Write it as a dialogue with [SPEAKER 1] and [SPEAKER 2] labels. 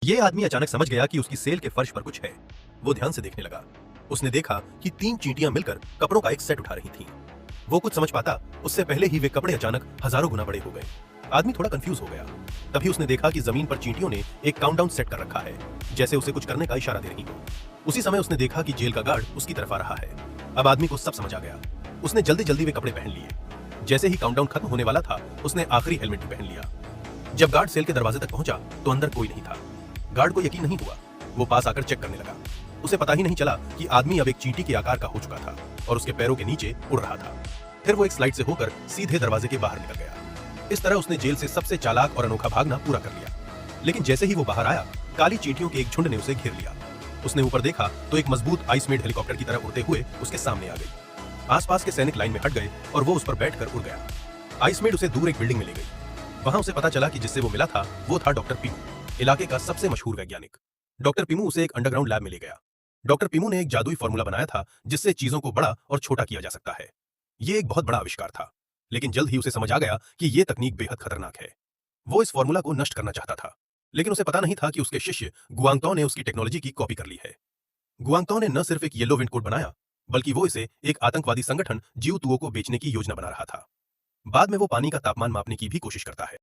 [SPEAKER 1] ये आदमी अचानक समझ गया कि उसकी सेल के फर्श पर कुछ है। वो ध्यान से देखने लगा। उसने देखा कि 3 चींटियां मिलकर कपड़ों का एक सेट उठा रही थीं। वो कुछ समझ पाता उससे पहले ही वे कपड़े अचानक हजारों गुना बड़े हो गए। आदमी थोड़ा कंफ्यूज हो गया। तभी उसने देखा कि जमीन पर चींटियों ने एक काउंटडाउन सेट कर रखा है, जैसे उसे कुछ करने का इशारा दे रही हो। उसी समय उसने देखा कि जेल का गार्ड उसकी तरफ आ रहा है। अब आदमी को सब समझ आ गया। उसने जल्दी जल्दी वे कपड़े पहन लिए। जैसे ही काउंटडाउन खत्म होने वाला था, उसने आखिरी हेलमेट भी पहन लिया। जब गार्ड सेल के दरवाजे तक पहुंचा तो अंदर कोई नहीं था। गार्ड को यकीन नहीं हुआ। वो पास आकर चेक करने लगा। उसे पता ही नहीं चला कि आदमी अब एक चींटी के आकार का हो चुका था और उसके पैरों के नीचे उड़ रहा था। फिर वो एक स्लाइड से होकर सीधे दरवाजे के बाहर निकल गया। इस तरह उसने जेल से सबसे चालाक और अनोखा भागना पूरा कर लिया। लेकिन जैसे ही वो बाहर आया, काली चींटियों के एक झुंड ने उसे घेर लिया। उसने ऊपर देखा तो एक मजबूत आइसमेड हेलीकॉप्टर की तरह उड़ते हुए उसके सामने आ गई। आसपास के सैनिक लाइन में हट गए और वो उस पर बैठकर उड़ गया। आइसमेड उसे दूर एक बिल्डिंग में ले गई। वहां उसे पता चला कि जिससे वो मिला था वो था डॉक्टर पीमू, इलाके का सबसे मशहूर वैज्ञानिक। डॉक्टर पीमू उसे एक अंडरग्राउंड लैब में ले गया। डॉक्टर पीमू ने एक जादुई फॉर्मूला बनाया था जिससे चीजों को बड़ा और छोटा किया जा सकता है। ये एक बहुत बड़ा आविष्कार था, लेकिन जल्द ही उसे समझ आ गया कि ये तकनीक बेहद खतरनाक है। वो इस फॉर्मूला को नष्ट करना चाहता था, लेकिन उसे पता नहीं था कि उसके शिष्य गुआंगताओ ने उसकी टेक्नोलॉजी की कॉपी कर ली है। गुआंगताओ ने न सिर्फ एक येलो विंड कोट बनाया, बल्कि वो इसे एक आतंकवादी संगठन जिउतुओ को बेचने की योजना बना रहा था। बाद में वो पानी का तापमान मापने की भी कोशिश करता है।